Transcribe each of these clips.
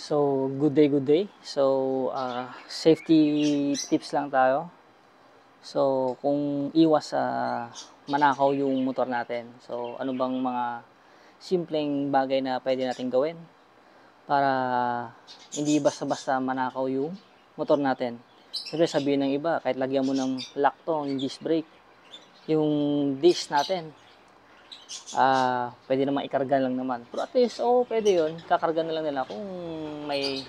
So, good day, good day. So, safety tips lang tayo. So, kung iwas sa manakaw yung motor natin. So, ano bang mga simpleng bagay na pwede natin gawin para hindi basta-basta manakaw yung motor natin. Siyempre, sabihin ng iba, kahit lagyan mo ng lock to, yung disc brake, yung disc natin, pwede naman ikarga lang naman. Pero at least, pwede yun. Kakarga na lang nila kung may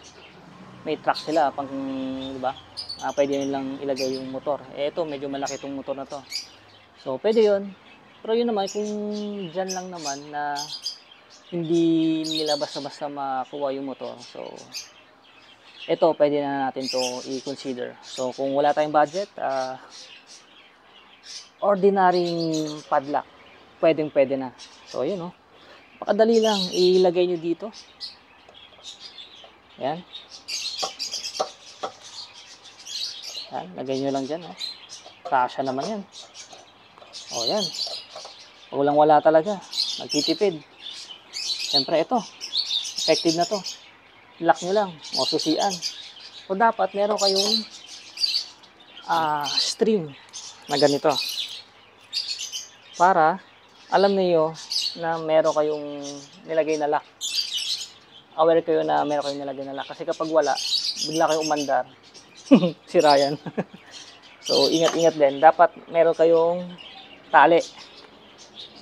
truck sila pang, di ba? Pwede nilang ilagay yung motor. Ito, medyo malaki tong motor na to. So, pwede yun. Pero yun naman, kung dyan lang naman na hindi nila basta-basta makuha yung motor. So, ito, pwede na natin to i-consider. So, kung wala tayong budget, ordinary padlock, pwedeng-pwede na. So, yun, pakadali lang. Ilagay nyo dito. Yan. Yan, lagay nyo lang dyan. Kasya naman yan. Yan. Walang wala talaga. Nagtitipid. Siyempre ito. Effective na to. Lock nyo lang. Susian. So dapat meron kayong string na ganito. Para alam niyo na meron kayong nilagay na lock. Aware kayo na meron kayong nilagay na lock. Kasi kapag wala, bigla kayong umandar. Sira yan. So, ingat-ingat din. Dapat meron kayong tali.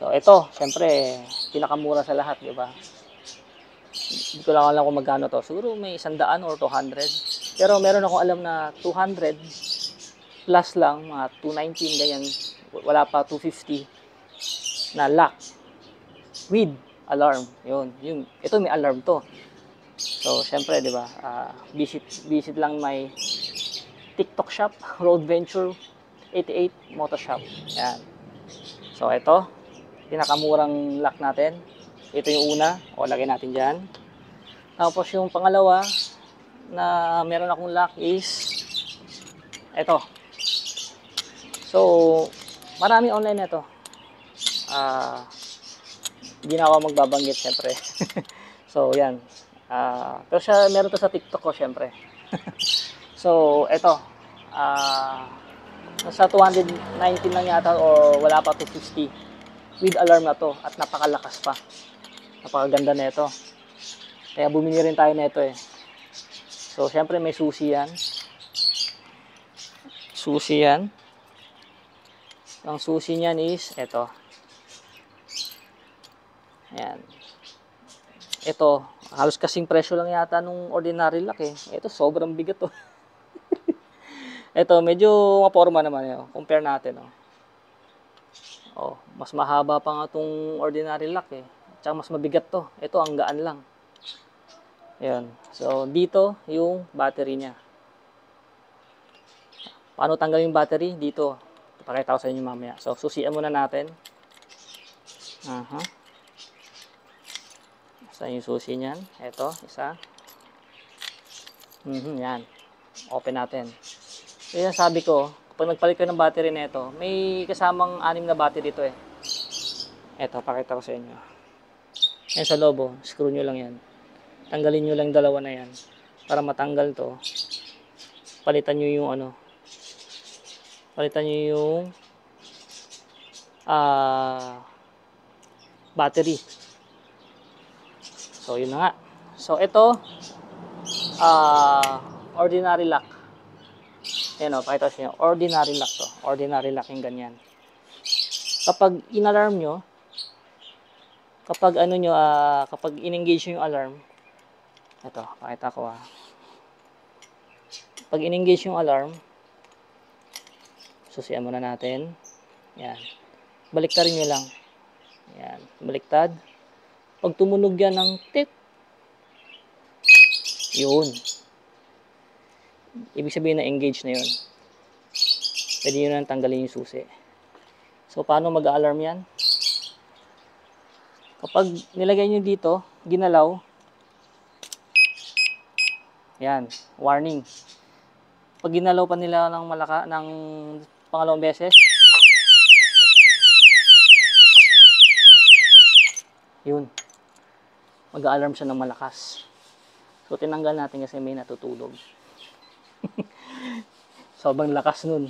So, ito, syempre, pinakamura sa lahat, di ba? Hindi ko lang alam kung magkano to. Siguro may 100 or 200. Pero meron akong alam na 200 plus lang, mga 219, ganyan. Wala pa 250 na lock with alarm. Yun. Ito may alarm to. So, syempre, di ba? Visit lang may TikTok shop, Road Venture 88 Moto Shop. Yan. So, ito. Pinakamurang lock natin. Ito yung una. Lagay natin dyan. Tapos, yung pangalawa na meron akong lock is ito. So, marami online na ito. Hindi na ako magbabanggit, syempre. So, yan. Pero siya, meron to sa TikTok ko, syempre. So, ito. Nasa 219 lang yata o wala pa 250. With alarm na to. At napakalakas pa. Napakaganda na ito. Kaya bumili rin tayo na ito eh. So, syempre may susi yan. Susi yan. Ang susi niyan is ito. Ayan. Ito. Halos kasing presyo lang yata nung ordinary lock eh. Ito, sobrang bigat to. Ito, medyo maporma naman yun. Compare natin, mas mahaba pa nga itong ordinary lock eh. Tsaka mas mabigat to. Ito, ang gaan lang. Ayan. So, dito, yung battery niya. Paano tanggalin yung battery? Dito. Ipakita ko sa inyo mamaya. So, susian muna natin. Saan yung susi niyan? Ito, isa. Yan. Open natin. Kaya sabi ko, kapag nagpalit ko ng battery na ito, may kasamang 6 na battery ito eh. Ito, pakita ko sa inyo. Yan sa loob, screw nyo lang yan. Tanggalin nyo lang dalawa na yan. Para matanggal to, palitan nyo yung palitan nyo yung battery. So, yun na nga. So, ito, ordinary lock. Ayan pakita ko sa inyo. Ordinary lock to. Ordinary lock yung ganyan. Kapag in-alarm nyo, kapag kapag in-engage nyo yung alarm, ito, pakita ko Pag in-engage yung alarm, susian muna natin. Yan. Baliktarin nyo lang. Yan. Baliktad. Pag tumunog yan ng tip, yun. Ibig sabihin na engage na yun. Pwede nyo na tanggalin yung susi. So, paano mag-alarm yan? Kapag nilagay nyo dito, ginalaw, yan, warning. Pag ginalaw pa nila ng pangalawang beses, yun, mag-alarm siya ng malakas. So, So, tinanggal natin kasi may natutulog. Sobrang lakas nun.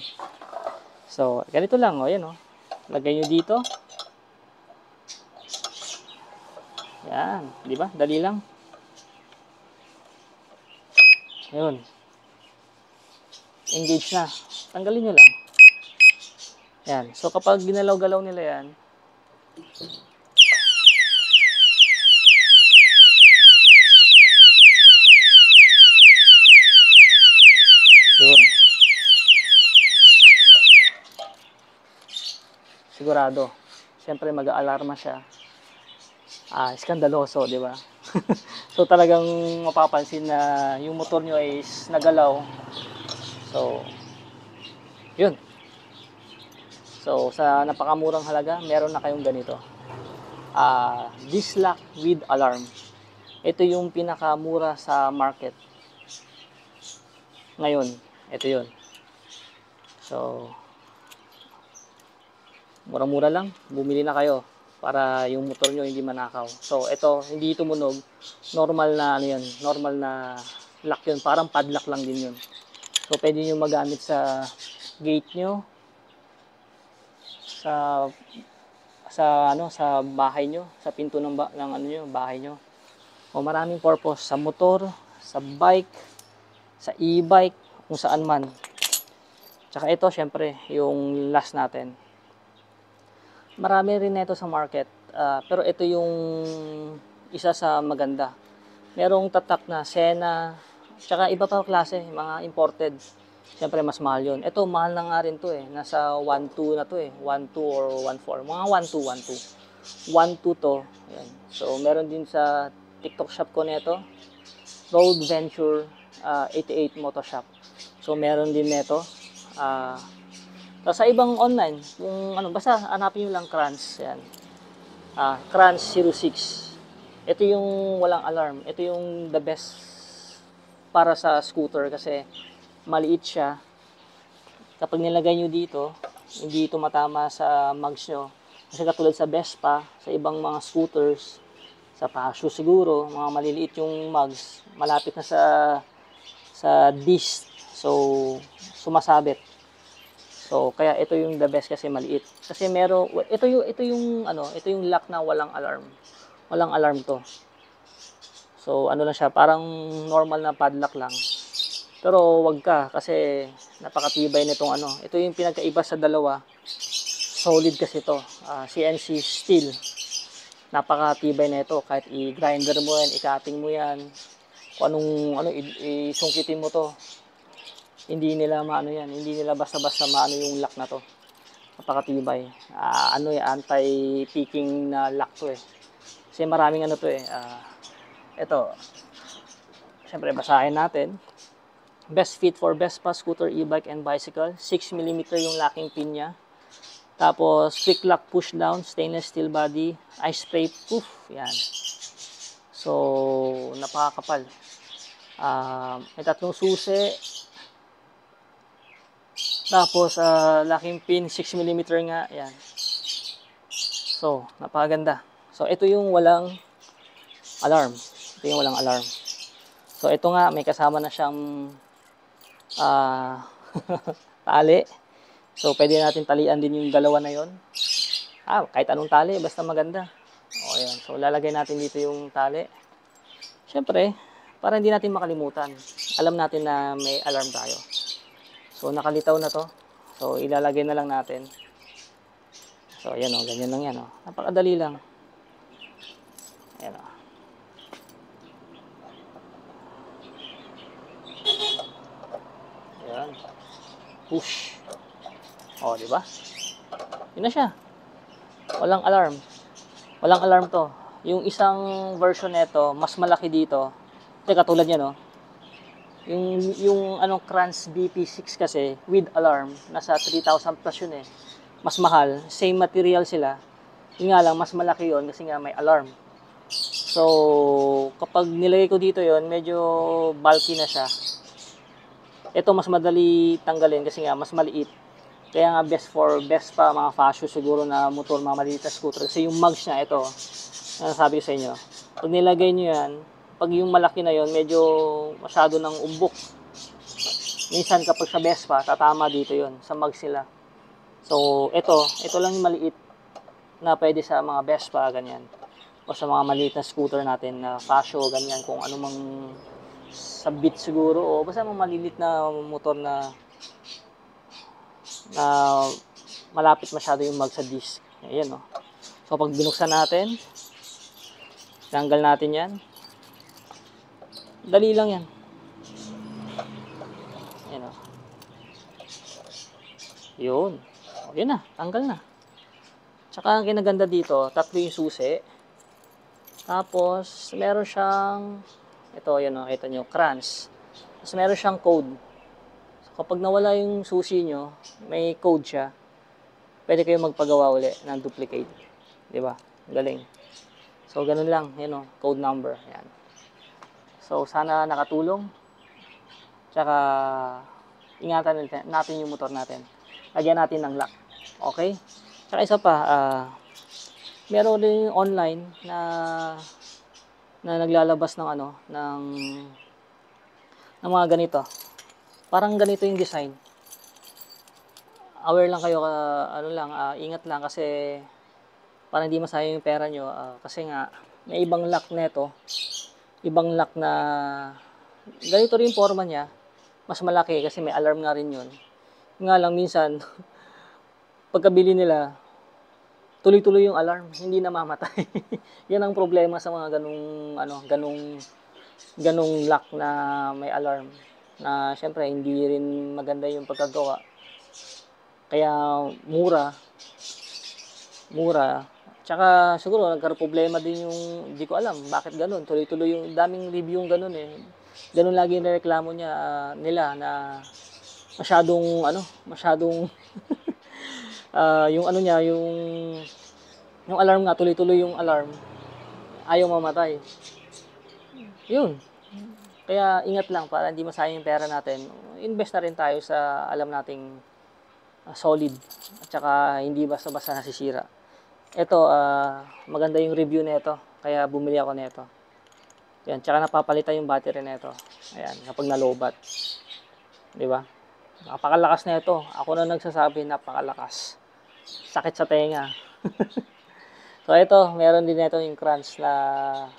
So, ganito lang, o, yan, o. Lagay nyo dito. Yan, di ba? Dali lang. Ayun. Engage na. Tanggalin nyo lang. Yan. So, kapag ginalaw-galaw nila yan, yun. Sigurado. Siyempre, mag-aalarma siya. Iskandaloso, di ba? So, talagang mapapansin na yung motor nyo is nagalaw. So, yun. So, sa napakamurang halaga, meron na kayong ganito. Disc lock with alarm. Ito yung pinakamura sa market. Ngayon, ito yun. So, mura-mura lang. Bumili na kayo para yung motor nyo hindi manakaw. So, ito, hindi tumunog. Normal na, ano yun, normal na lock yun. Parang padlock lang din yun. So, pwede nyo magamit sa gate nyo, sa bahay nyo, sa pinto ng ano nyo, bahay nyo. O maraming purpose sa motor, sa bike, sa e-bike, kung saan man. Tsaka ito, syempre, yung last natin. Marami rin nito sa market, pero ito yung isa sa maganda. Merong tatak na Sena, tsaka iba pa klase, mga imported. Siyempre, mas mahal yun. Ito, mahal na nga rin to eh. Nasa 1.2 na to eh. 1.2 or 1.4. Mga 1.2, 1.2. 1.2 to. Ayan. So, meron din sa TikTok shop ko nito. Road Venture 88 Moto Shop. So, meron din nito. Sa ibang online, kung ano, basta hanapin nyo lang Crans. Ayan. Crans 06. Ito yung walang alarm. Ito yung the best para sa scooter kasi maliit siya. Kapag nilagay nyo dito, hindi ito matama sa mugs nyo. Kasi katulad sa Vespa, sa ibang mga scooters, sa Paseo siguro, mga maliliit yung mugs, malapit na sa disc. So, sumasabit. So, kaya ito yung the best kasi maliit. Kasi ito yung lock na walang alarm. Walang alarm to. So, ano lang siya, parang normal na padlock lang. Pero wag ka kasi napakatibay nitong ano. Ito yung pinagkaiba sa dalawa. Solid kasi ito. CNC steel. Napakatibay nito kahit i-grinder mo yan, i-cutting mo yan. Kung isungkitin mo to. Hindi nila hindi nila basta-basta maano yung lock na to. Napakatibay. Anti-peaking na lock to eh. Kasi maraming ano to eh. Ito. Siyempre basahin natin. Best fit for Vespa, scooter, e-bike, and bicycle. 6mm yung locking pin niya. Tapos, quick lock push down, stainless steel body, ice spray proof. Yan. So, napakakapal. May 3 susi. Tapos, locking pin, 6mm nga. Yan. So, napakaganda. So, ito yung walang alarm. Ito yung walang alarm. So, ito nga, may kasama na siyang tali. So, pwede natin talian din yung dalawa na yon. Kahit anong tali, basta maganda. O, ayan. So, lalagay natin dito yung tali. Siyempre, para hindi natin makalimutan. Alam natin na may alarm tayo. So, nakalitaw na to. So, ilalagay na lang natin. So, ayan o. Ganyan lang yan o. Napakadali lang. Ayan o. Ayan. Push. O, di ba? Yun na siya. Walang alarm. Walang alarm to. Yung isang version nito, mas malaki dito. Kasi katulad yan, no? Yung Crans BP6 kasi, with alarm, nasa 3,000 plus yun eh. Mas mahal. Same material sila. Yun nga lang, mas malaki yun kasi nga may alarm. So, kapag nilagay ko dito yon, medyo bulky na siya. Ito mas madali tanggalin kasi nga mas maliit. Kaya nga best pa mga fashion siguro na motor, mga maliit na scooter. Kasi yung mugs niya, ito, sabi ko sa inyo, pag nilagay nyo yan, kapag yung malaki na yon medyo masyado ng umbok. Minsan kapag sa Vespa, tatama dito yon sa mags nila. So, ito lang yung maliit na pwede sa mga Vespa, ganyan. O sa mga maliit na scooter natin na Casio, ganyan. Kung ano mang sa Beat siguro, o basta mga malilit na motor na malapit masyado yung mag sa disc. Ayan, oh. So, pag binuksan natin, tanggal natin yan. Dali lang yan. Ayan, oh. Yun. Okay na, tanggal na. Tsaka ang kinaganda dito, tatlo yung susi. Tapos, meron siyang, ito, yun o, kita nyo, crans. Tapos meron siyang code. So, kapag nawala yung susi nyo, may code siya. Pwede kayo magpagawa uli ng duplicate. Diba? Galing. So, ganun lang. Yun o, code number. Yan. So, sana nakatulong. Tsaka, ingatan natin yung motor natin. Lagyan natin ng lock. Okay? Tsaka isa pa, meron din online na naglalabas ng ng mga ganito. Parang ganito yung design. Aware lang kayo, ingat lang kasi para hindi masayang yung pera nyo. Kasi nga, may ibang lock nito. Ibang lock na ganito rin forma niya. Mas malaki kasi may alarm nga rin yun. Nga lang minsan, pagkabili nila, tuloy-tuloy yung alarm, hindi namamatay. Yan ang problema sa mga ganung lock na may alarm. Na syempre hindi rin maganda yung pagkagawa. Kaya mura. Tsaka siguro nagkaroon problema din yung, hindi ko alam bakit ganun. Tuloy-tuloy yung daming review yung ganun eh. Ganun lagi yung reklamo nila na masyadong yung alarm nga, tuloy-tuloy yung alarm, ayaw mamatay. Yun. Kaya ingat lang para hindi masayang yung pera natin. Invest na rin tayo sa alam nating solid at saka hindi basta-basta nasisira. Ito, maganda yung review nito, kaya bumili ako nito. Yan, tsaka napapalitan yung battery nito. Ayan, kapag nalobat. 'Di ba? Napakalakas na ito. Ako na nagsasabi, napakalakas. Sakit sa tenga. So ito, meron din ito yung crunch na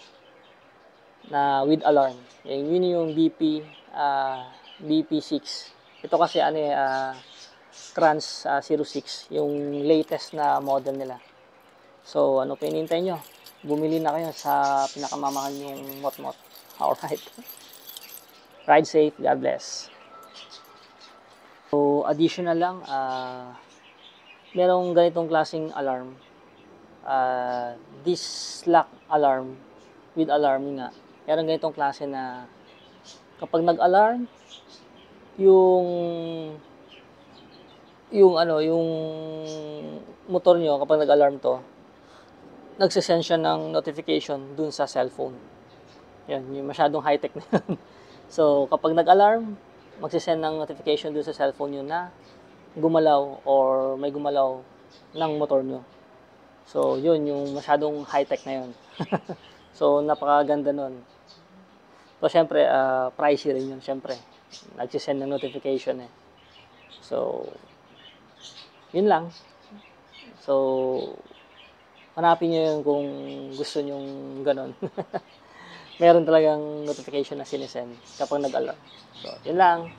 with alarm. Yun yung BP6. Ito kasi crunch 06, yung latest na model nila. So ano pa hinihintay nyo? Bumili na kayo sa pinakamamahal yung motmot. Alright. Ride safe. God bless. So additional lang, merong ganitong klaseng alarm. This lock alarm with alarm nga. Meron ganitong klase na kapag nag-alarm yung motor nyo, kapag nag-alarm to, nagsisend siya ng notification dun sa cellphone. Yan, yung masyadong high-tech na yun. So, kapag nag-alarm, magsisend ng notification dun sa cellphone nyo na gumalaw or may gumalaw ng motor nyo. So, yun, yung masyadong high-tech na yun. So, napakaganda nun. So, syempre, pricey rin yun, syempre. Nagsisend ng notification eh. So, yun lang. So, hanapin nyo yun kung gusto nyong ganun. Meron talagang notification na sinesend kapag nag-alarm. So, yun lang.